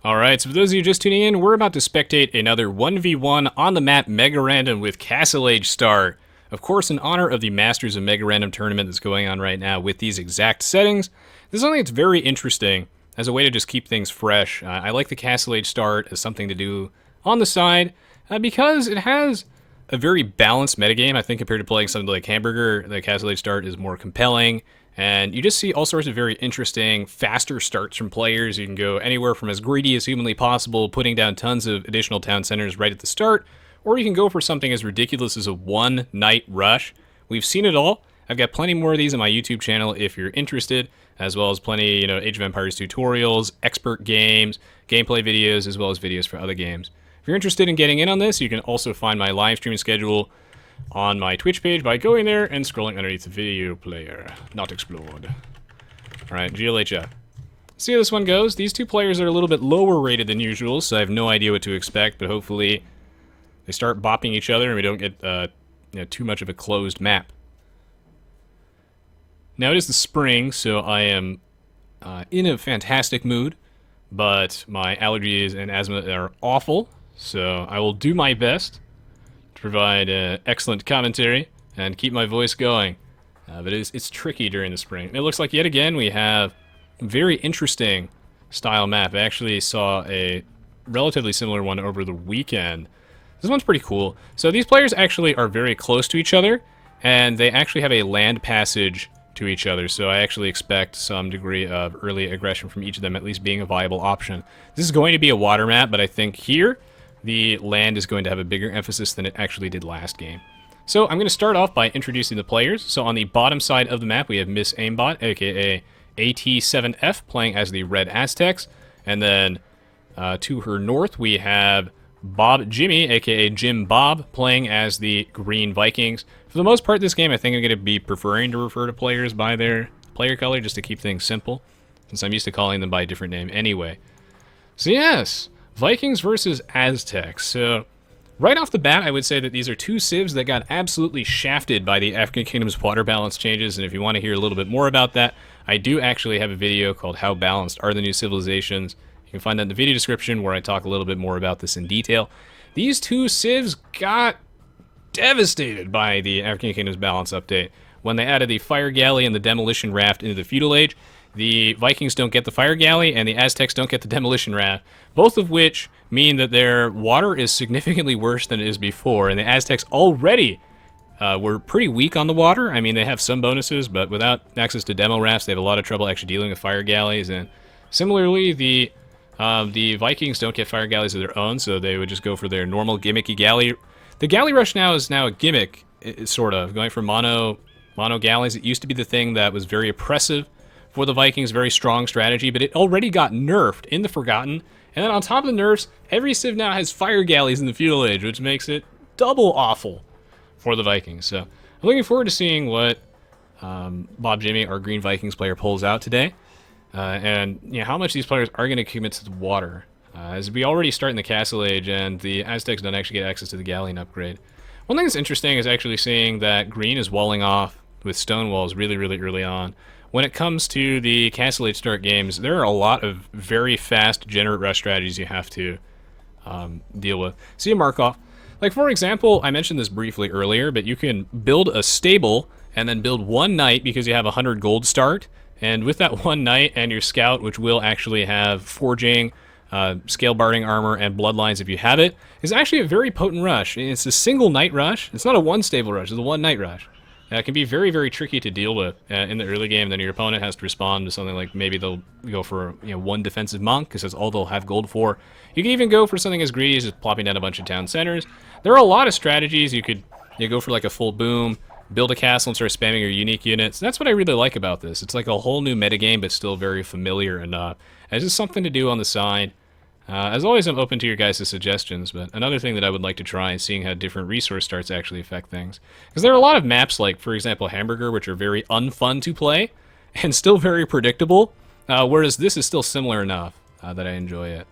Alright, so for those of you just tuning in, we're about to spectate another 1v1 on the map MegaRandom with Castle Age Star. Of course, in honor of the Masters of MegaRandom tournament that's going on right now with these exact settings. This is something that's very interesting as a way to just keep things fresh. I like the Castle Age Start as something to do on the side because it has a very balanced metagame. I think compared to playing something like Hamburger, the Castle Age Start is more compelling. And you just see all sorts of very interesting, faster starts from players. You can go anywhere from as greedy as humanly possible, putting down tons of additional town centers right at the start, or you can go for something as ridiculous as a one-night rush. We've seen it all. I've got plenty more of these on my YouTube channel if you're interested, as well as plenty, Age of Empires tutorials, expert games, gameplay videos, as well as videos for other games. If you're interested in getting in on this, you can also find my live streaming schedule on my Twitch page by going there and scrolling underneath the video player. Not explored. Alright, GLHF. See how this one goes. These two players are a little bit lower rated than usual, so I have no idea what to expect, but hopefully they start bopping each other and we don't get too much of a closed map. Now it is the spring, so I am in a fantastic mood, but my allergies and asthma are awful, so I will do my best provide excellent commentary and keep my voice going. But it's tricky during the spring. It looks like yet again we have a very interesting style map. I actually saw a relatively similar one over the weekend. This one's pretty cool. So these players actually are very close to each other, and they actually have a land passage to each other. So I actually expect some degree of early aggression from each of them at least being a viable option. This is going to be a water map, but I think here the land is going to have a bigger emphasis than it actually did last game. So I'm going to start off by introducing the players. So on the bottom side of the map, we have Miss Aimbot, aka AT7F, playing as the Red Aztecs. And then to her north, we have Bob Jimmy, aka Jim Bob, playing as the Green Vikings. For the most part, this game, I think I'm going to be preferring to refer to players by their player color, just to keep things simple, since I'm used to calling them by a different name anyway. So yes, Vikings versus Aztecs. So right off the bat, I would say that these are two civs that got absolutely shafted by the African Kingdom's water balance changes, and if you want to hear a little bit more about that, I do actually have a video called How Balanced Are the New Civilizations. You can find that in the video description where I talk a little bit more about this in detail. These two civs got devastated by the African Kingdom's balance update. When they added the fire galley and the demolition raft into the feudal age, the Vikings don't get the fire galley, and the Aztecs don't get the demolition raft, both of which mean that their water is significantly worse than it is before, and the Aztecs already were pretty weak on the water. I mean, they have some bonuses, but without access to demo rafts, they have a lot of trouble actually dealing with fire galleys, and similarly, the Vikings don't get fire galleys of their own, so they would just go for their normal gimmicky galley. The galley rush now is a gimmick, sort of, going from mono galleys. It used to be the thing that was very oppressive for the Vikings, very strong strategy, but it already got nerfed in the Forgotten. And then on top of the nerfs, every civ now has fire galleys in the feudal age, which makes it double awful for the Vikings. So I'm looking forward to seeing what Bob Jimmy, our Green Vikings player, pulls out today, and how much these players are going to commit to the water. As we already start in the Castle Age, and the Aztecs don't actually get access to the galleon upgrade. One thing that's interesting is actually seeing that Green is walling off with stone walls really, really early on. When it comes to the Castle Age Start games, there are a lot of very fast generate rush strategies you have to deal with. See a Markov. Like, for example, I mentioned this briefly earlier, but you can build a stable and then build one knight because you have 100 gold start. And with that one knight and your scout, which will actually have forging, scale barding armor, and bloodlines if you have it, is actually a very potent rush. It's a single knight rush. It's not a one stable rush, it's a one knight rush. It can be very, very tricky to deal with in the early game. Then your opponent has to respond to something like maybe they'll go for one defensive monk because that's all they'll have gold for. You can even go for something as greedy as just plopping down a bunch of town centers. There are a lot of strategies. You could go for like a full boom, build a castle and start spamming your unique units. That's what I really like about this. It's like a whole new metagame, but still very familiar enough. It's just something to do on the side. As always, I'm open to your guys' suggestions, but another thing that I would like to try is seeing how different resource starts actually affect things. Because there are a lot of maps like, for example, Hamburger, which are very unfun to play, and still very predictable, whereas this is still similar enough that I enjoy it.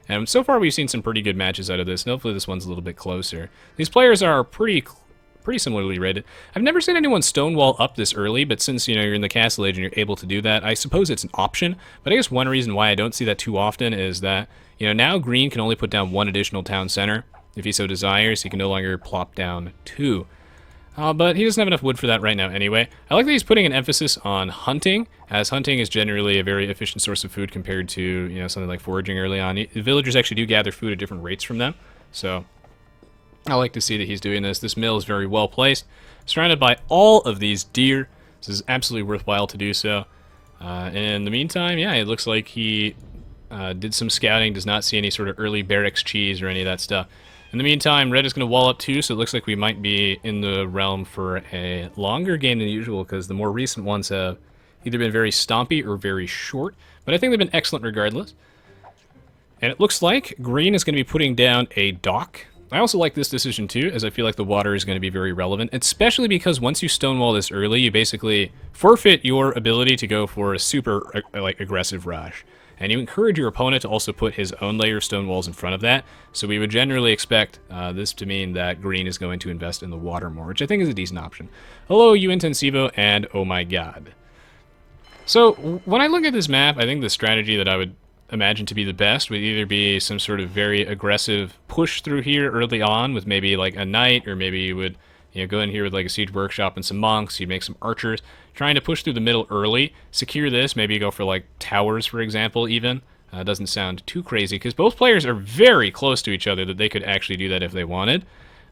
And so far we've seen some pretty good matches out of this, and hopefully this one's a little bit closer. These players are pretty pretty similarly rated. I've never seen anyone stonewall up this early, but since, you're in the Castle Age and you're able to do that, I suppose it's an option. But I guess one reason why I don't see that too often is that, now green can only put down one additional town center. If he so desires, he can no longer plop down 2. But he doesn't have enough wood for that right now anyway. I like that he's putting an emphasis on hunting, as hunting is generally a very efficient source of food compared to, something like foraging early on. The villagers actually do gather food at different rates from them, so I like to see that he's doing this. This mill is very well placed, surrounded by all of these deer. This is absolutely worthwhile to do so. In the meantime, yeah, it looks like he did some scouting, does not see any sort of early barracks cheese or any of that stuff. In the meantime, red is going to wall up too, so it looks like we might be in the realm for a longer game than usual, because the more recent ones have either been very stompy or very short, but I think they've been excellent regardless. And it looks like green is going to be putting down a dock. I also like this decision too, as I feel like the water is going to be very relevant, especially because once you stonewall this early, you basically forfeit your ability to go for a super aggressive rush. And you encourage your opponent to also put his own layer of stone walls in front of that. So we would generally expect this to mean that green is going to invest in the water more, which I think is a decent option. Hello, you intensivo, and oh my god. So when I look at this map, I think the strategy that I would imagine to be the best would either be some sort of very aggressive push through here early on with maybe like a knight, or maybe you would go in here with like a siege workshop and some monks, you'd make some archers, trying to push through the middle early, secure this, maybe go for like towers, for example, even. Doesn't sound too crazy, because both players are very close to each other that they could actually do that if they wanted.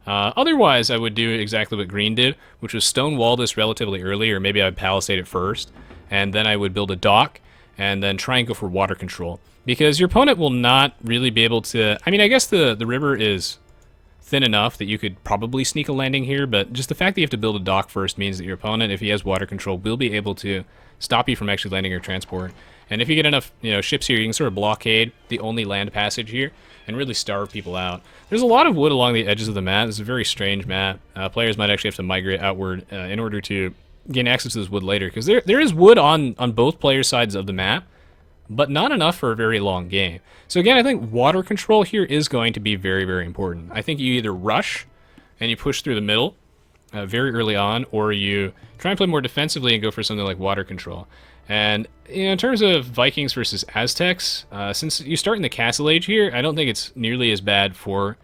Otherwise, I would do exactly what green did, which was stonewall this relatively early, or maybe I would palisade it first, and then I would build a dock, and then try and go for water control. Because your opponent will not really be able to... I mean, I guess the river is thin enough that you could probably sneak a landing here, but just the fact that you have to build a dock first means that your opponent, if he has water control, will be able to stop you from actually landing your transport. And if you get enough ships here, you can sort of blockade the only land passage here and really starve people out. There's a lot of wood along the edges of the map. This is a very strange map. Players might actually have to migrate outward in order to gain access to this wood later, because there is wood on both players' sides of the map, but not enough for a very long game. So again, I think water control here is going to be very, very important. I think you either rush and you push through the middle very early on, or you try and play more defensively and go for something like water control. And in terms of Vikings versus Aztecs, since you start in the Castle Age here, I don't think it's nearly as bad for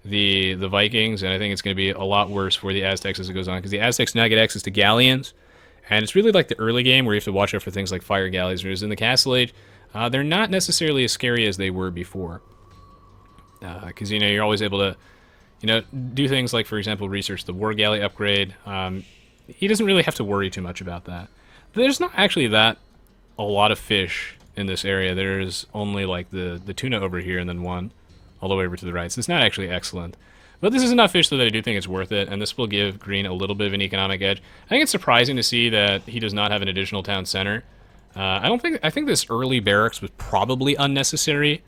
the Vikings, and I think it's going to be a lot worse for the Aztecs as it goes on, because the Aztecs now get access to galleons. And it's really like the early game where you have to watch out for things like fire galleys, whereas in the Castle Age, they're not necessarily as scary as they were before. Because, you're always able to, do things like, for example, research the war galley upgrade. He doesn't really have to worry too much about that. There's not actually a lot of fish in this area. There's only like the tuna over here and then one all the way over to the right. So it's not actually excellent. But this is enough fish that I do think it's worth it, and this will give green a little bit of an economic edge. I think it's surprising to see that he does not have an additional town center. I think this early barracks was probably unnecessary,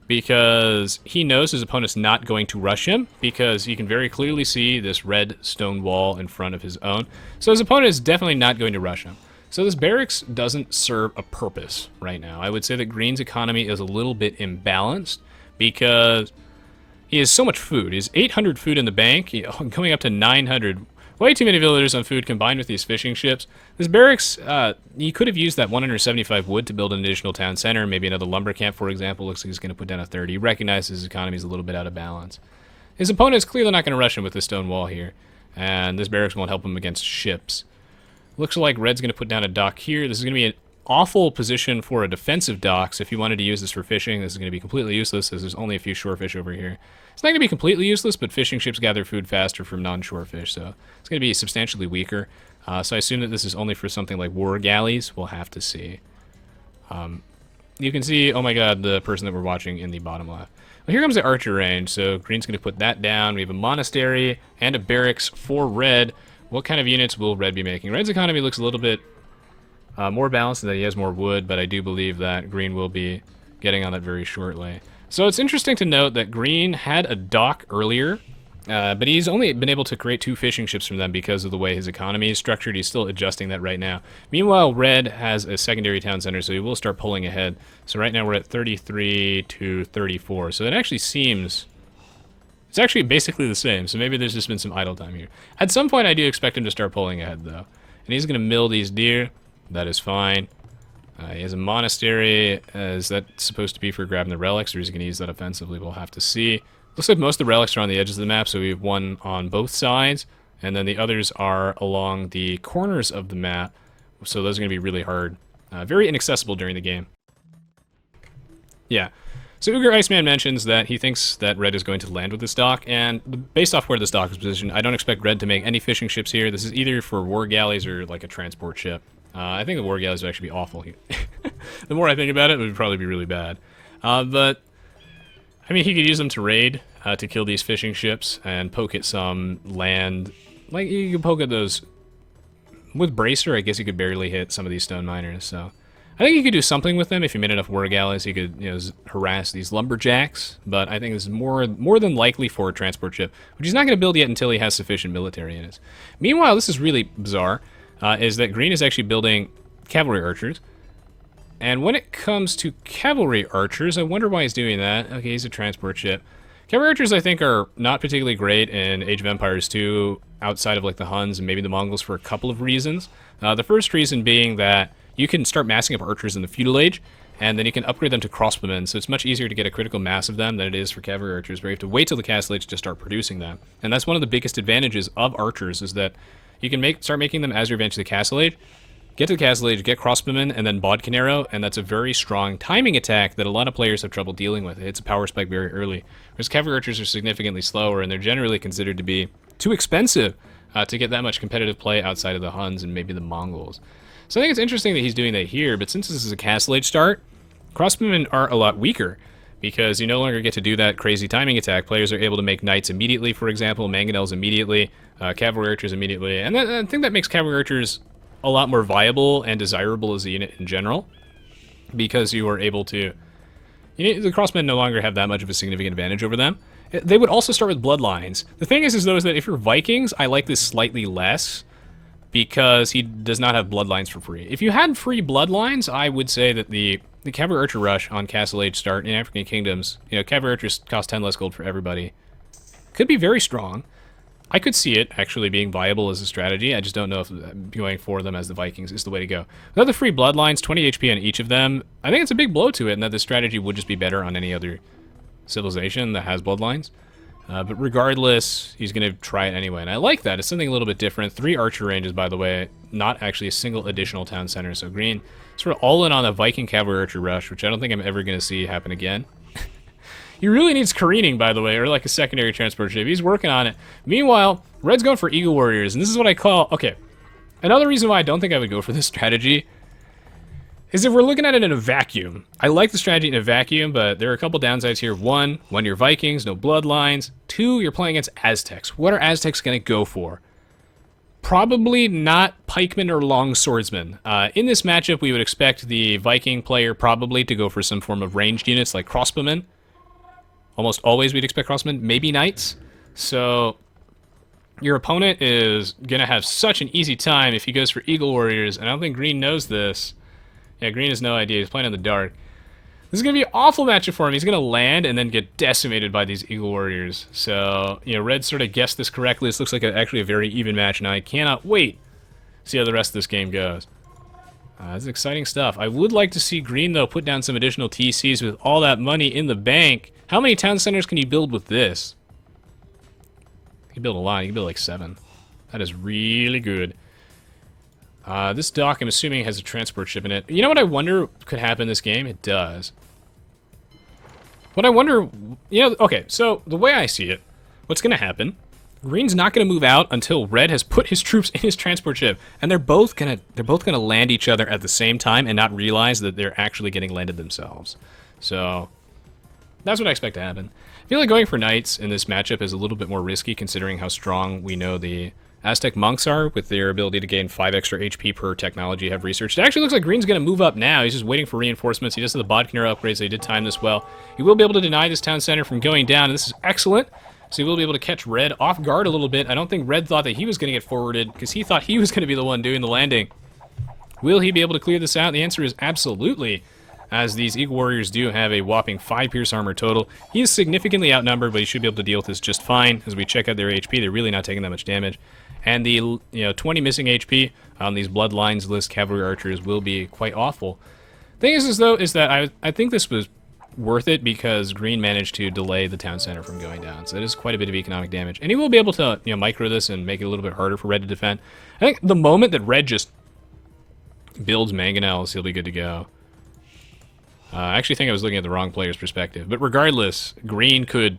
because he knows his opponent's not going to rush him, because you can very clearly see this red stone wall in front of his own. So his opponent is definitely not going to rush him. So this barracks doesn't serve a purpose right now. I would say that green's economy is a little bit imbalanced, because he has so much food. He has 800 food in the bank, going up to 900. Way too many villagers on food combined with these fishing ships. This barracks, he could have used that 175 wood to build an additional town center, maybe another lumber camp, for example. Looks like he's going to put down a 30. He recognizes his economy is a little bit out of balance. His opponent is clearly not going to rush him with this stone wall here, and this barracks won't help him against ships. Looks like red's going to put down a dock here. This is going to be an awful position for a defensive dock, so if you wanted to use this for fishing, this is going to be completely useless, as there's only a few shore fish over here. It's not going to be completely useless, but fishing ships gather food faster from non-shore fish, so it's going to be substantially weaker. So I assume that this is only for something like war galleys. We'll have to see. You can see, oh my god, the person that we're watching in the bottom left. Well, here comes the archer range, so green's going to put that down. We have a monastery and a barracks for red. What kind of units will red be making? Red's economy looks a little bit more balanced in that he has more wood, but I do believe that green will be getting on that very shortly. So it's interesting to note that green had a dock earlier, but he's only been able to create 2 fishing ships from them because of the way his economy is structured. He's still adjusting that right now. Meanwhile, red has a secondary town center, so he will start pulling ahead. So right now we're at 33 to 34. So it actually seems It's actually basically the same, so maybe there's just been some idle time here. At some point, I do expect him to start pulling ahead, though. And he's going to mill these deer. That is fine. He has a monastery. Is that supposed to be for grabbing the relics, or is he going to use that offensively? We'll have to see. Looks like most of the relics are on the edges of the map, so we have one on both sides, and then the others are along the corners of the map, so those are going to be really hard. Very inaccessible during the game. Yeah. So Uger Iceman mentions that he thinks that Red is going to land with this dock, and based off where this dock is positioned, I don't expect Red to make any fishing ships here. This is either for war galleys or like a transport ship. I think the war galleys would actually be awful here. The more I think about it, it would probably be really bad. But, I mean, he could use them to raid, to kill these fishing ships, and poke at some land. Like, you could poke at those... With Bracer, I guess you could barely hit some of these stone miners, so... I think you could do something with them if you made enough war galleys. You could, you know, harass these lumberjacks, but I think this is more than likely for a transport ship, which he's not going to build yet until he has sufficient military units. Meanwhile, this is really bizarre, is that Green is actually building cavalry archers, and when it comes to cavalry archers, I wonder why he's doing that. Okay, he's a transport ship. Cavalry archers, I think, are not particularly great in Age of Empires 2, outside of like the Huns and maybe the Mongols, for a couple of reasons. The first reason being that you can start massing up archers in the feudal age, and then you can upgrade them to crossbowmen, so it's much easier to get a critical mass of them than it is for cavalry archers, where you have to wait till the castle age to start producing them. And that's one of the biggest advantages of archers, is that you can start making them as you advance to the castle age, get to the castle age, get crossbowmen, and then bodkin arrow, and that's a very strong timing attack that a lot of players have trouble dealing with. It hits a power spike very early, whereas cavalry archers are significantly slower, and they're generally considered to be too expensive to get that much competitive play outside of the Huns and maybe the Mongols. So I think it's interesting that he's doing that here, but since this is a castle age start, crossbowmen are a lot weaker, because you no longer get to do that crazy timing attack. Players are able to make knights immediately, for example, mangonels immediately, cavalry archers immediately, and I think that makes cavalry archers a lot more viable and desirable as a unit in general, because you are able to... the crossmen no longer have that much of a significant advantage over them. They would also start with bloodlines. The thing is though, is that if you're Vikings, I like this slightly less, because he does not have bloodlines for free. If you had free bloodlines, I would say that the cavalry archer rush on Castle Age start in African kingdoms, cavalry archers cost 10 less gold for everybody, could be very strong. I could see it actually being viable as a strategy. I just don't know if going for them as the Vikings is the way to go. Without the free bloodlines, 20 HP on each of them, I think it's a big blow to it, and that this strategy would just be better on any other civilization that has bloodlines. But regardless, he's going to try it anyway, and I like that. It's something a little bit different. 3 archer ranges, by the way, not actually a single additional town center. So Green sort of all in on a Viking cavalry archer rush, which I don't think I'm ever going to see happen again. He really needs careening, by the way, or like a secondary transport ship. He's working on it. Meanwhile, Red's going for Eagle Warriors, and this is what I call... Okay, another reason why I don't think I would go for this strategy is if we're looking at it in a vacuum. I like the strategy in a vacuum, but there are a couple downsides here. 1, when you're Vikings, no bloodlines. 2, you're playing against Aztecs. What are Aztecs going to go for? Probably not pikemen or long swordsmen. In this matchup, we would expect the Viking player probably to go for some form of ranged units like crossbowmen. Almost always we'd expect crossbowmen, maybe knights. So your opponent is going to have such an easy time if he goes for Eagle Warriors, and I don't think Green knows this. Yeah, Green has no idea. He's playing in the dark. This is going to be an awful matchup for him. He's going to land and then get decimated by these Eagle Warriors. So, Red sort of guessed this correctly. This looks like actually a very even match, and I cannot wait to see how the rest of this game goes. This is exciting stuff. I would like to see Green, though, put down some additional TCs with all that money in the bank. How many town centers can you build with this? You can build a lot. You can build like 7. That is really good. This dock, I'm assuming, has a transport ship in it. You know what I wonder could happen in this game? It does. What I wonder... okay, so the way I see it, what's going to happen... Green's not going to move out until Red has put his troops in his transport ship, and they're both gonna land each other at the same time and not realize that they're actually getting landed themselves. So that's what I expect to happen. I feel like going for knights in this matchup is a little bit more risky, considering how strong we know the Aztec monks are with their ability to gain 5 extra HP per technology I have researched. It actually looks like Green's going to move up now. He's just waiting for reinforcements. He does have the bodkin arrow upgrades, so he did time this well. He will be able to deny this town center from going down, and this is excellent. So he will be able to catch Red off guard a little bit. I don't think Red thought that he was going to get forwarded, because he thought he was going to be the one doing the landing. Will he be able to clear this out? The answer is absolutely. as these Eagle Warriors do have a whopping 5 pierce armor total. He is significantly outnumbered, but he should be able to deal with this just fine. As we check out their HP, they're really not taking that much damage. And the 20 missing HP on these Bloodlines list Cavalry Archers will be quite awful. Thing is that I think this was worth it because Green managed to delay the town center from going down. So it is quite a bit of economic damage. And he will be able to micro this and make it a little bit harder for Red to defend. I think the moment that Red just builds mangonels, he'll be good to go. I actually think I was looking at the wrong player's perspective. But regardless, Green could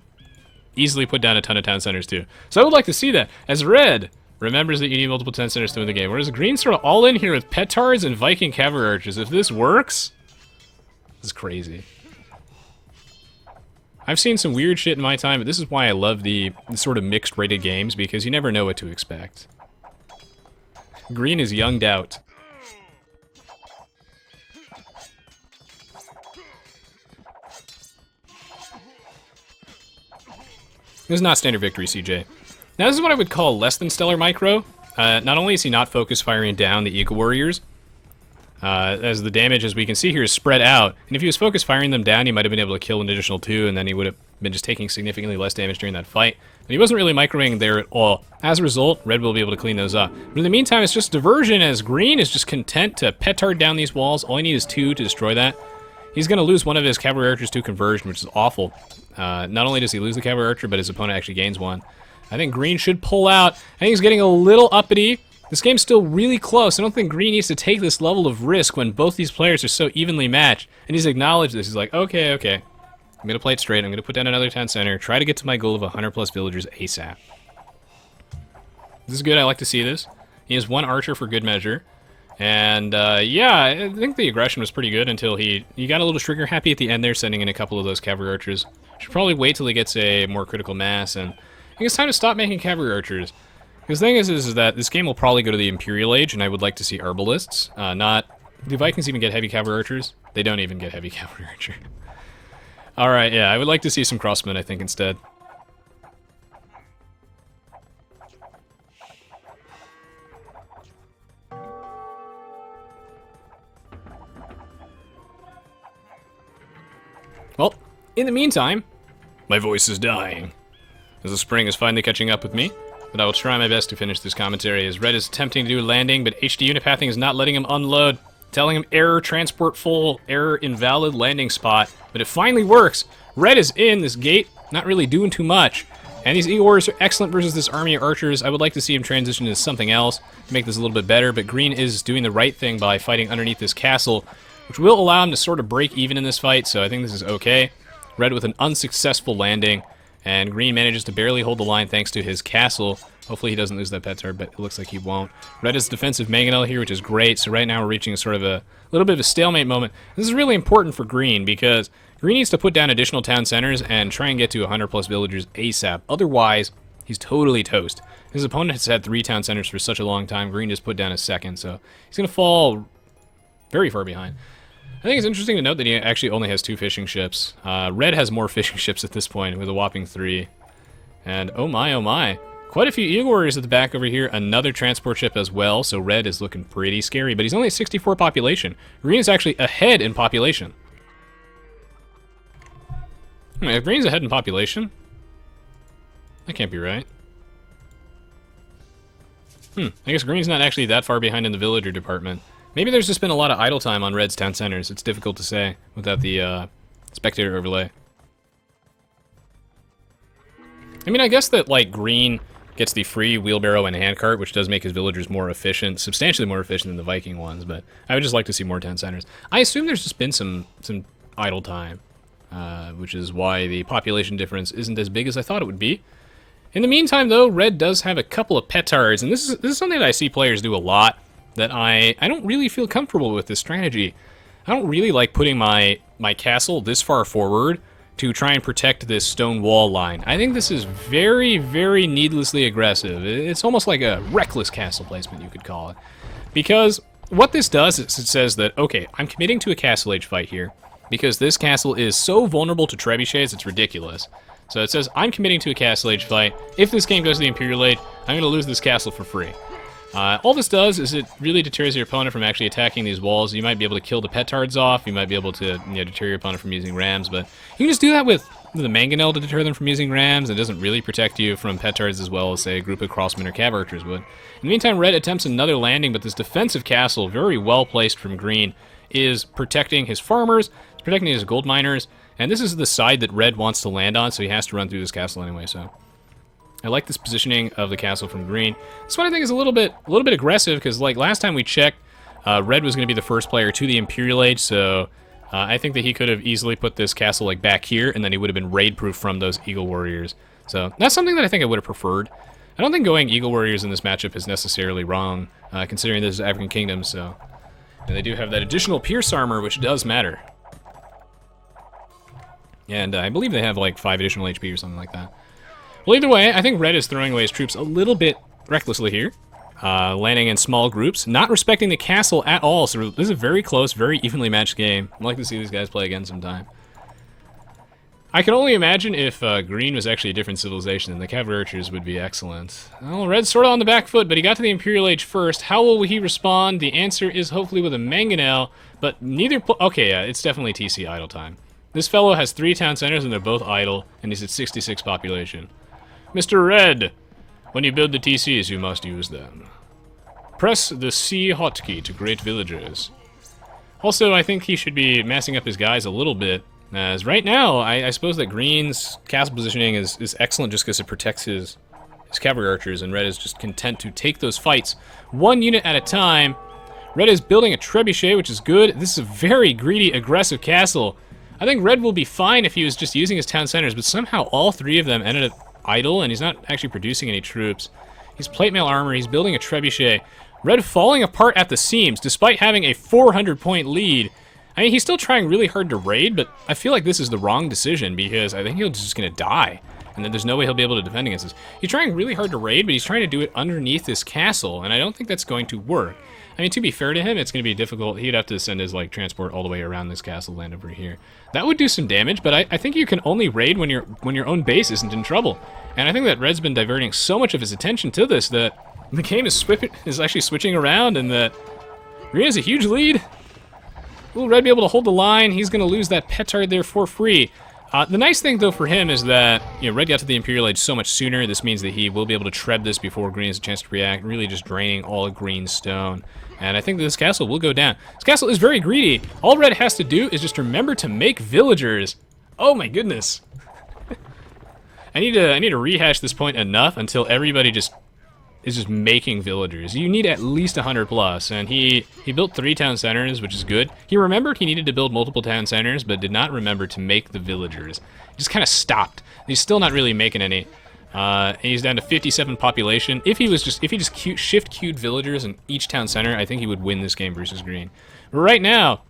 easily put down a ton of town centers too. So I would like to see that. As Red remembers that you need multiple town centers to win the game. Whereas Green's sort of all in here with Petards and Viking Cavalry Archers. If this works, this is crazy. I've seen some weird shit in my time, but this is why I love the sort of mixed rated games, because you never know what to expect. Green is younged out. This is not standard victory, CJ. Now this is what I would call less than stellar micro. Not only is he not focus firing down the Eagle Warriors, as the damage, as we can see here, is spread out. And if he was focus firing them down, he might have been able to kill an additional 2, and then he would have been just taking significantly less damage during that fight. But he wasn't really microing there at all. As a result, Red will be able to clean those up. But in the meantime, it's just diversion, as Green is just content to petard down these walls. All he needs is 2 to destroy that. He's going to lose one of his Cavalry Archers to conversion, which is awful. Not only does he lose the Cavalry Archer, but his opponent actually gains one. I think Green should pull out. I think he's getting a little uppity. This game's still really close. I don't think Green needs to take this level of risk when both these players are so evenly matched. And he's acknowledged this. He's like, okay. I'm going to play it straight. I'm going to put down another town center. Try to get to my goal of 100 plus villagers ASAP. This is good. I like to see this. He has 1 archer for good measure. And, yeah, I think the aggression was pretty good until he got a little trigger happy at the end there, sending in a couple of those Cavalry Archers. Should probably wait till he gets a more critical mass. And I think it's time to stop making Cavalry Archers. Because the thing is that this game will probably go to the Imperial Age, and I would like to see Herbalists. Do Vikings even get heavy Cavalry Archers? They don't even get heavy Cavalry Archer. Alright, yeah, I would like to see some Crossmen, I think, instead. Well, in the meantime, my voice is dying, as the spring is finally catching up with me. But I will try my best to finish this commentary, as Red is attempting to do a landing, but HD Unipathing is not letting him unload, telling him error, transport full, error, invalid landing spot. But it finally works. Red is in this gate, not really doing too much. And these Eagle Warriors are excellent versus this army of archers. I would like to see him transition to something else to make this a little bit better, but Green is doing the right thing by fighting underneath this castle, which will allow him to sort of break even in this fight, so I think this is okay. Red with an unsuccessful landing. And Green manages to barely hold the line thanks to his castle. Hopefully he doesn't lose that petard, but it looks like he won't. Red is defensive mangonel here, which is great. So right now we're reaching a sort of a little bit of a stalemate moment. This is really important for Green because Green needs to put down additional town centers and try and get to 100 plus villagers ASAP. Otherwise, he's totally toast. His opponent has had 3 town centers for such a long time. Green just put down a second, so he's going to fall very far behind. I think it's interesting to note that he actually only has 2 fishing ships. Red has more fishing ships at this point with a whopping 3. And oh my, quite a few Eagle Warriors at the back over here. Another transport ship as well, so Red is looking pretty scary. But he's only at 64 population. Green is actually ahead in population. If Green's ahead in population, that can't be right. I guess Green's not actually that far behind in the villager department. Maybe there's just been a lot of idle time on Red's town centers. It's difficult to say without the spectator overlay. I mean, I guess that, like, Green gets the free wheelbarrow and handcart, which does make his villagers more efficient, substantially more efficient than the Viking ones, but I would just like to see more town centers. I assume there's just been some idle time, which is why the population difference isn't as big as I thought it would be. In the meantime, though, Red does have a couple of petards, and this is something that I see players do a lot, that I don't really feel comfortable with this strategy. I don't really like putting my castle this far forward to try and protect this stone wall line. I think this is very, very needlessly aggressive. It's almost like a reckless castle placement, you could call it. Because what this does is it says that, okay, I'm committing to a castle age fight here, because this castle is so vulnerable to trebuchets, it's ridiculous. So it says, I'm committing to a castle age fight. If this game goes to the Imperial Age, I'm going to lose this castle for free. All this does is it really deters your opponent from actually attacking these walls. You might be able to kill the petards off. You might be able to deter your opponent from using rams, but you can just do that with the mangonel to deter them from using rams. It doesn't really protect you from petards as well as, say, a group of crossmen or cav archers would. In the meantime, red attempts another landing, but this defensive castle, very well placed from green, is protecting his farmers, it's protecting his gold miners, and this is the side that red wants to land on, so he has to run through this castle anyway, so... I like this positioning of the castle from green. This one I think is a little bit aggressive, because like last time we checked, red was going to be the first player to the Imperial Age, so I think that he could have easily put this castle like back here, and then he would have been raid-proof from those Eagle Warriors. So that's something that I think I would have preferred. I don't think going Eagle Warriors in this matchup is necessarily wrong, considering this is African Kingdom, so... And they do have that additional Pierce armor, which does matter. And I believe they have like 5 additional HP or something like that. Well, either way, I think red is throwing away his troops a little bit recklessly here. Landing in small groups, not respecting the castle at all. So this is a very close, very evenly matched game. I'd like to see these guys play again sometime. I can only imagine if green was actually a different civilization, then the Cavalry Archers would be excellent. Well, red's sort of on the back foot, but he got to the Imperial Age first. How will he respond? The answer is hopefully with a mangonel, but neither... Okay, yeah, it's definitely TC idle time. This fellow has 3 town centers, and they're both idle, and he's at 66 population. Mr. Red, when you build the TCs, you must use them. Press the C hotkey to create villagers. Also, I think he should be massing up his guys a little bit, as right now, I suppose that green's castle positioning is excellent just because it protects his cavalry archers, and red is just content to take those fights 1 unit at a time. Red is building a trebuchet, which is good. This is a very greedy, aggressive castle. I think red will be fine if he was just using his town centers, but somehow all 3 of them ended up idle, and he's not actually producing any troops. He's plate mail armor, he's building a trebuchet. Red falling apart at the seams, despite having a 400-point lead. I mean, he's still trying really hard to raid, but I feel like this is the wrong decision, because I think he's just going to die, and then there's no way he'll be able to defend against this. He's trying really hard to raid, but he's trying to do it underneath this castle, and I don't think that's going to work. I mean, to be fair to him, it's going to be difficult. He'd have to send his, like, transport all the way around this castle land over here. That would do some damage, but I think you can only raid when your own base isn't in trouble. And I think that red's been diverting so much of his attention to this that the game is actually switching around, and that green has a huge lead. Will red be able to hold the line? He's going to lose that petard there for free. The nice thing, though, for him is that, red got to the Imperial Age so much sooner. This means that he will be able to treb this before green has a chance to react, really just draining all of green's stone. And I think that this castle will go down. This castle is very greedy. All red has to do is just remember to make villagers. Oh my goodness. I need to rehash this point enough until everybody is just making villagers. You need at least 100 plus, and he built 3 town centers, which is good. He remembered he needed to build multiple town centers, but did not remember to make the villagers. He just kind of stopped. He's still not really making any. He's down to 57 population. If he just shift queued villagers in each town center, I think he would win this game versus green. But right now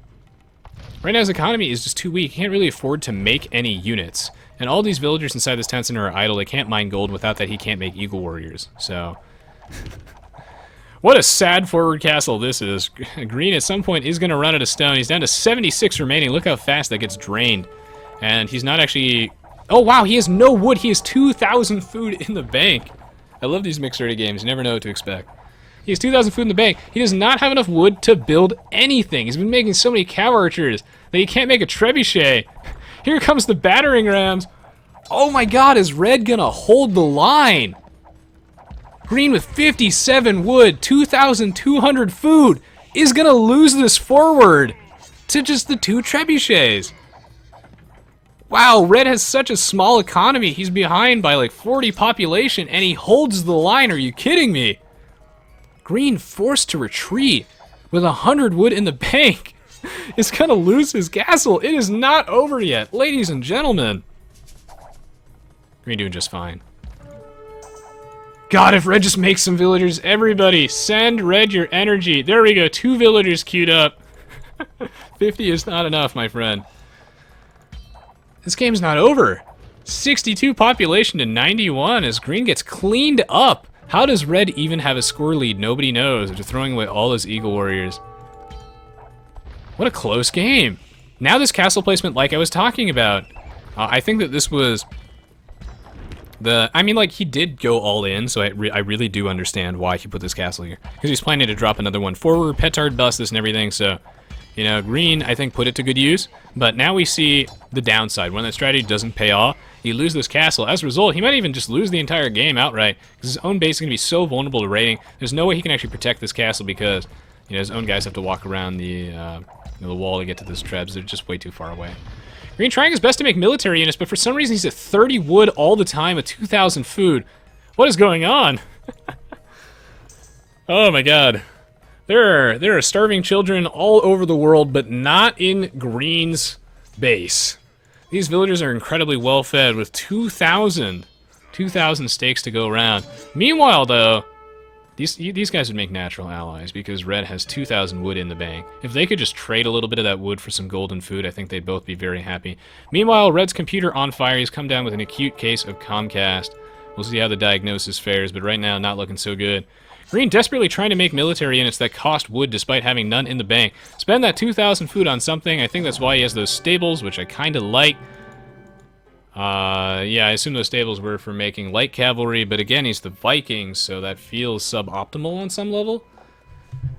his economy is just too weak. He can't really afford to make any units. And all these villagers inside this town center are idle. They can't mine gold. Without that, he can't make Eagle Warriors. So, what a sad forward castle this is. Green at some point is going to run out of stone. He's down to 76 remaining. Look how fast that gets drained. And he's not actually... Oh, wow, he has no wood. He has 2,000 food in the bank. I love these mixed games. You never know what to expect. He has 2,000 food in the bank. He does not have enough wood to build anything. He's been making so many cavalry archers that he can't make a trebuchet. Here comes the battering rams. Oh my god, is red gonna hold the line? Green with 57 wood, 2,200 food, is gonna lose this forward to just the 2 trebuchets. Wow, red has such a small economy. He's behind by like 40 population, and he holds the line. Are you kidding me? Green forced to retreat with 100 wood in the bank is gonna lose his castle. It is not over yet, ladies and gentlemen. Green doing just fine. God, if red just makes some villagers, everybody send red your energy. There we go, 2 villagers queued up. 50 is not enough, my friend. This game's not over. 62 population to 91 as green gets cleaned up. How does red even have a score lead? Nobody knows after throwing away all those Eagle Warriors. What a close game. Now this castle placement, like I was talking about, I think that this was I mean, like, he did go all in, so I really do understand why he put this castle here. Because he's planning to drop another one forward, petard bust this and everything, so, you know, green, I think, put it to good use. But now we see the downside. When that strategy doesn't pay off, you lose this castle. As a result, he might even just lose the entire game outright, because his own base is going to be so vulnerable to raiding. There's no way he can actually protect this castle because, you know, his own guys have to walk around the wall to get to this trebs. They're just way too far away. Green trying his best to make military units, but for some reason he's at 30 wood all the time with 2,000 food. What is going on? Oh my god. There are starving children all over the world, but not in Green's base. These villagers are incredibly well fed with 2,000 steaks to go around. Meanwhile, though, these guys would make natural allies because Red has 2,000 wood in the bank. If they could just trade a little bit of that wood for some golden food, I think they'd both be very happy. Meanwhile, Red's computer on fire. He's come down with an acute case of Comcast. We'll see how the diagnosis fares, but right now, not looking so good. Green desperately trying to make military units that cost wood despite having none in the bank. Spend that 2,000 food on something. I think that's why he has those stables, which I kind of like. Yeah, I assume those stables were for making light cavalry, but again, he's the Vikings, so that feels suboptimal on some level.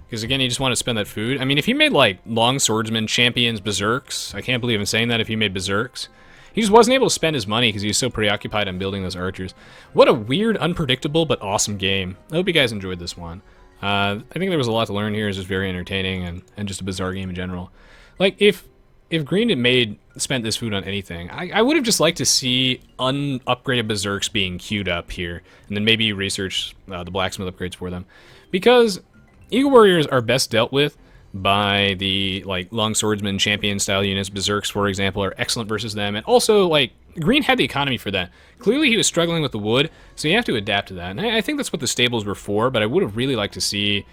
Because again, you just want to spend that food. I mean, if he made, like, long swordsmen, champions, berserks, I can't believe I'm saying that if he made berserks. He just wasn't able to spend his money because he was so preoccupied on building those archers. What a weird, unpredictable, but awesome game. I hope you guys enjoyed this one. I think there was a lot to learn here. It's just very entertaining and just a bizarre game in general. Like, if Green had spent this food on anything, I would have just liked to see unupgraded berserks being queued up here, and then maybe research the blacksmith upgrades for them. Because Eagle Warriors are best dealt with by the, like, long swordsman champion style units. Berserks, for example, are excellent versus them, and also, like, Green had the economy for that. Clearly he was struggling with the wood, so you have to adapt to that, and I think that's what the stables were for, but I would have really liked to see,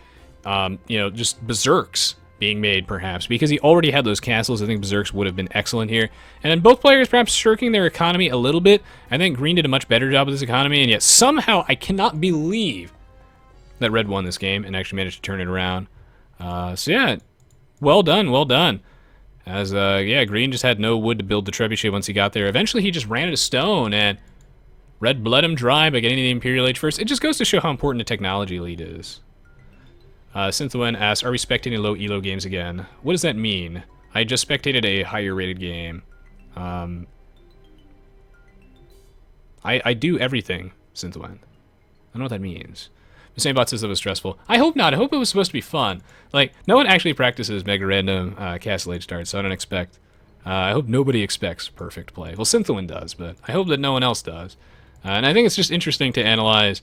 you know, just berserks being made, perhaps, because he already had those castles. I think berserks would have been excellent here, and then both players perhaps shirking their economy a little bit. I think Green did a much better job with his economy, and yet somehow I cannot believe that Red won this game and actually managed to turn it around. So yeah, well done, well done. As yeah, Green just had no wood to build the trebuchet once he got there. Eventually he just ran out of stone, and Red bled him dry by getting to the Imperial Age first. It just goes to show how important a technology lead is. Synthwin asks, are we spectating low elo games again? What does that mean? I just spectated a higher rated game. I do everything, Synthwin. I don't know what that means. The same bot says it was stressful. I hope not. I hope it was supposed to be fun. Like, no one actually practices MegaRandom Castle Age starts, so I don't expect... I hope nobody expects perfect play. Well, Synthwin does, but I hope that no one else does. And I think it's just interesting to analyze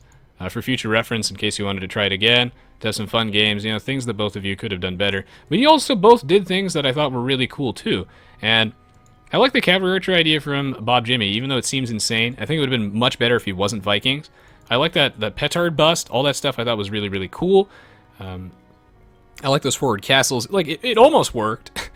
for future reference in case you wanted to try it again, to have some fun games, you know, things that both of you could have done better. But you also both did things that I thought were really cool, too. And I like the Cavalry Archer idea from Bob Jimmy, even though it seems insane. I think it would have been much better if he wasn't Vikings. I like that petard bust, all that stuff I thought was really, really cool. I like those forward castles. Like, it almost worked.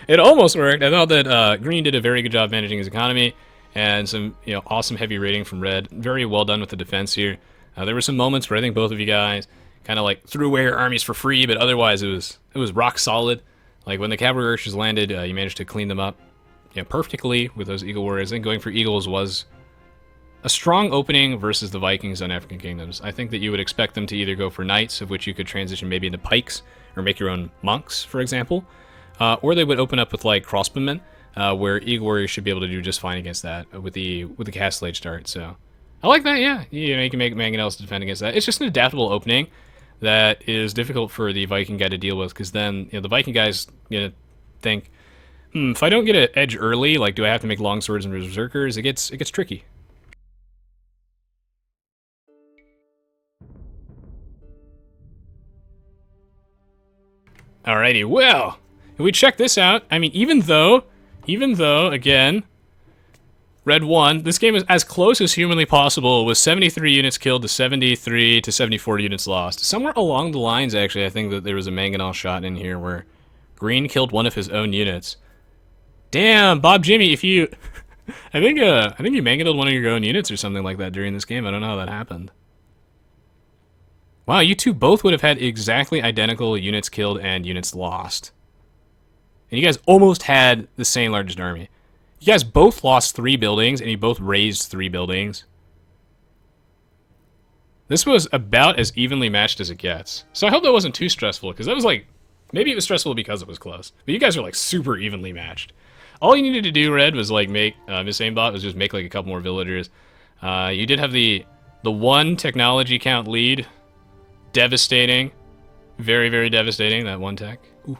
It almost worked. I thought that Green did a very good job managing his economy, and some, you know, awesome heavy rating from Red. Very well done with the defense here. There were some moments where I think both of you guys kind of like threw away your armies for free, but otherwise it was rock solid. Like when the Cavalry Archers landed, you managed to clean them up, you know, perfectly with those Eagle Warriors. I think going for Eagles was a strong opening versus the Vikings on African Kingdoms. I think that you would expect them to either go for Knights, of which you could transition maybe into Pikes, or make your own Monks, for example, or they would open up with like Crossbowmen, where Eagle Warriors should be able to do just fine against that with the Castle Age start. So I like that, yeah. You know, you can make Mangonels to defend against that. It's just an adaptable opening that is difficult for the Viking guy to deal with, because then, you know, the Viking guys, you know, think, if I don't get an edge early, like, do I have to make longswords and berserkers? It gets tricky. Alrighty, well, if we check this out, I mean, even though, again, Red won, this game is as close as humanly possible, with 73 units killed to 73 to 74 units lost. Somewhere along the lines, actually, I think that there was a Mangonel shot in here where Green killed one of his own units. Damn, Bob Jimmy, if you... I think you Mangoneled one of your own units or something like that during this game. I don't know how that happened. Wow, you two both would have had exactly identical units killed and units lost. And you guys almost had the same largest army. You guys both lost 3 buildings, and you both raised 3 buildings. This was about as evenly matched as it gets. So I hope that wasn't too stressful, because that was like, maybe it was stressful because it was close. But you guys are like super evenly matched. All you needed to do, Red, was like make, Miss Aimbot was just make like a couple more villagers. You did have the one technology count lead. Devastating. Very, very devastating, that one tech. Ooh.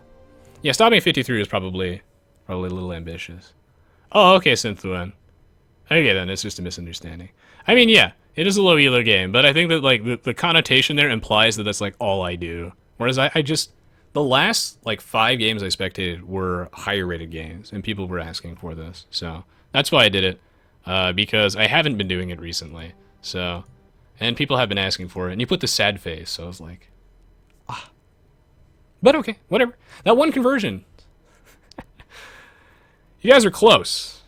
Yeah, stopping at 53 was probably a little ambitious. Oh, okay, Synthuan. Okay, then, it's just a misunderstanding. I mean, yeah, it is a low elo game, but I think that, like, the connotation there implies that that's, like, all I do. Whereas I just... The last, like, 5 games I spectated were higher rated games, and people were asking for this. So, that's why I did it. Because I haven't been doing it recently. So, and people have been asking for it. And you put the sad face, so I was like... Ah. But okay, whatever. That one conversion. You guys are close.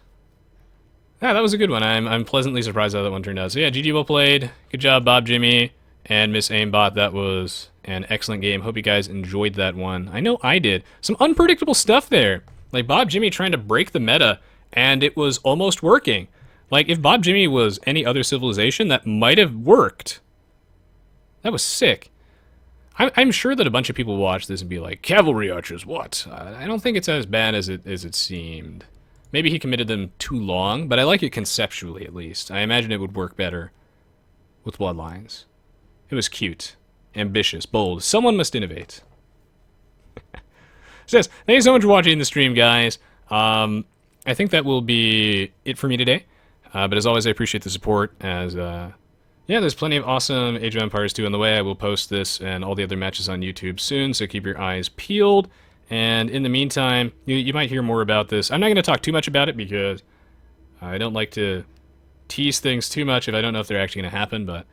Yeah, that was a good one. I'm pleasantly surprised how that one turned out. So yeah, GG well played. Good job, Bob Jimmy and Miss Aimbot. That was an excellent game. Hope you guys enjoyed that one. I know I did. Some unpredictable stuff there. Like Bob Jimmy trying to break the meta, and it was almost working. Like, if Bob Jimmy was any other civilization, that might have worked. That was sick. I'm sure that a bunch of people watch this and be like, Cavalry Archers, what? I don't think it's as bad as it seemed. Maybe he committed them too long, but I like it conceptually, at least. I imagine it would work better with Bloodlines. It was cute, ambitious, bold. Someone must innovate. So yes, thank you so much for watching the stream, guys. I think that will be it for me today. But as always, I appreciate the support, as... yeah, there's plenty of awesome Age of Empires 2 on the way. I will post this and all the other matches on YouTube soon, so keep your eyes peeled. And in the meantime, you might hear more about this. I'm not going to talk too much about it because I don't like to tease things too much if I don't know if they're actually going to happen. But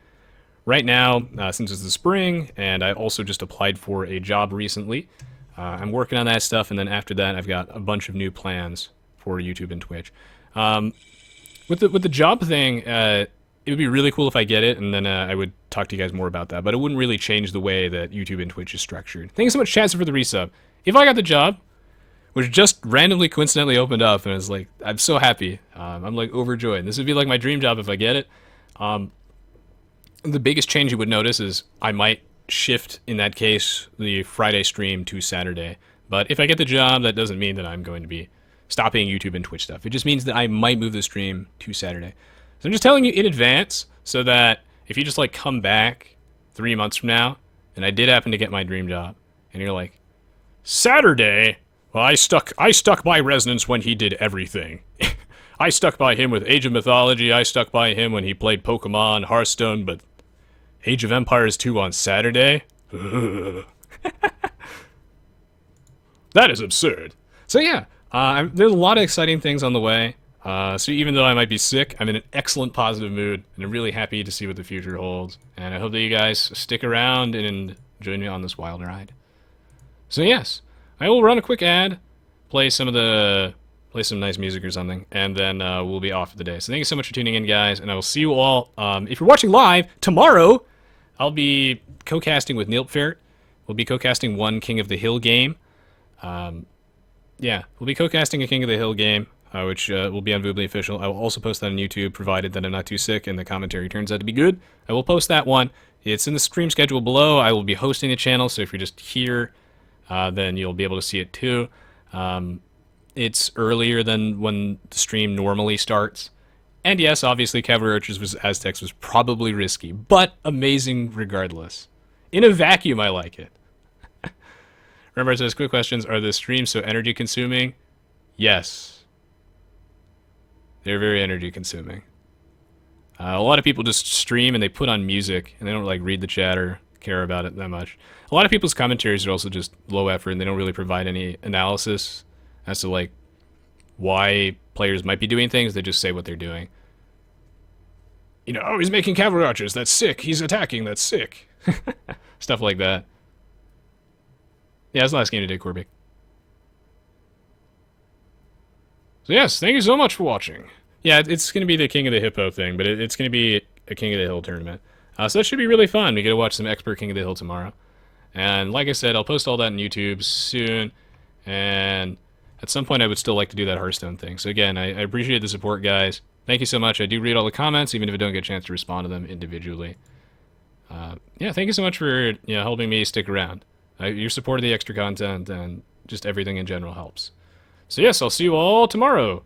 right now, since it's the spring, and I also just applied for a job recently, I'm working on that stuff. And then after that, I've got a bunch of new plans for YouTube and Twitch. With the job thing... it would be really cool if I get it, and then I would talk to you guys more about that. But it wouldn't really change the way that YouTube and Twitch is structured. Thank you so much, Chaz, for the resub. If I got the job, which just randomly, coincidentally opened up, and it's like, I'm so happy. I'm like overjoyed. This would be like my dream job if I get it. The biggest change you would notice is I might shift, in that case, the Friday stream to Saturday. But if I get the job, that doesn't mean that I'm going to be stopping YouTube and Twitch stuff. It just means that I might move the stream to Saturday. So I'm just telling you in advance so that if you just like come back 3 months from now and I did happen to get my dream job and you're like, Saturday? Well, I stuck by Resonance when he did everything. I stuck by him with Age of Mythology. I stuck by him when he played Pokemon, Hearthstone, but Age of Empires 2 on Saturday? That is absurd. So yeah, there's a lot of exciting things on the way. So even though I might be sick, I'm in an excellent positive mood, and I'm really happy to see what the future holds. And I hope that you guys stick around and join me on this wild ride. So yes, I will run a quick ad, play some nice music or something, and then we'll be off for the day. So thank you so much for tuning in, guys, and I will see you all. If you're watching live, tomorrow I'll be co-casting with Nilpfert. We'll be co-casting one King of the Hill game. Yeah, we'll be co-casting a King of the Hill game. Which will be on Voobly Official. I will also post that on YouTube, provided that I'm not too sick and the commentary turns out to be good. I will post that one. It's in the stream schedule below. I will be hosting the channel, so if you're just here, then you'll be able to see it too. It's earlier than when the stream normally starts. And yes, obviously, Cavalry Archers vs. Aztecs was probably risky, but amazing regardless. In a vacuum, I like it. Remember, it says, quick questions. Are the streams so energy consuming? Yes. They're very energy consuming. A lot of people just stream and they put on music and they don't like read the chat or care about it that much. A lot of people's commentaries are also just low effort and they don't really provide any analysis as to like why players might be doing things. They just say what they're doing. You know, oh, he's making Cavalry Archers, that's sick. He's attacking, that's sick. Stuff like that. Yeah, that's the last game today, Corby. So yes, thank you so much for watching. Yeah, it's going to be the King of the Hippo thing, but it's going to be a King of the Hill tournament. So that should be really fun. We get to watch some expert King of the Hill tomorrow. And like I said, I'll post all that on YouTube soon. And at some point, I would still like to do that Hearthstone thing. So again, I appreciate the support, guys. Thank you so much. I do read all the comments, even if I don't get a chance to respond to them individually. Yeah, thank you so much for helping me stick around. Your support of the extra content and just everything in general helps. So yes, I'll see you all tomorrow.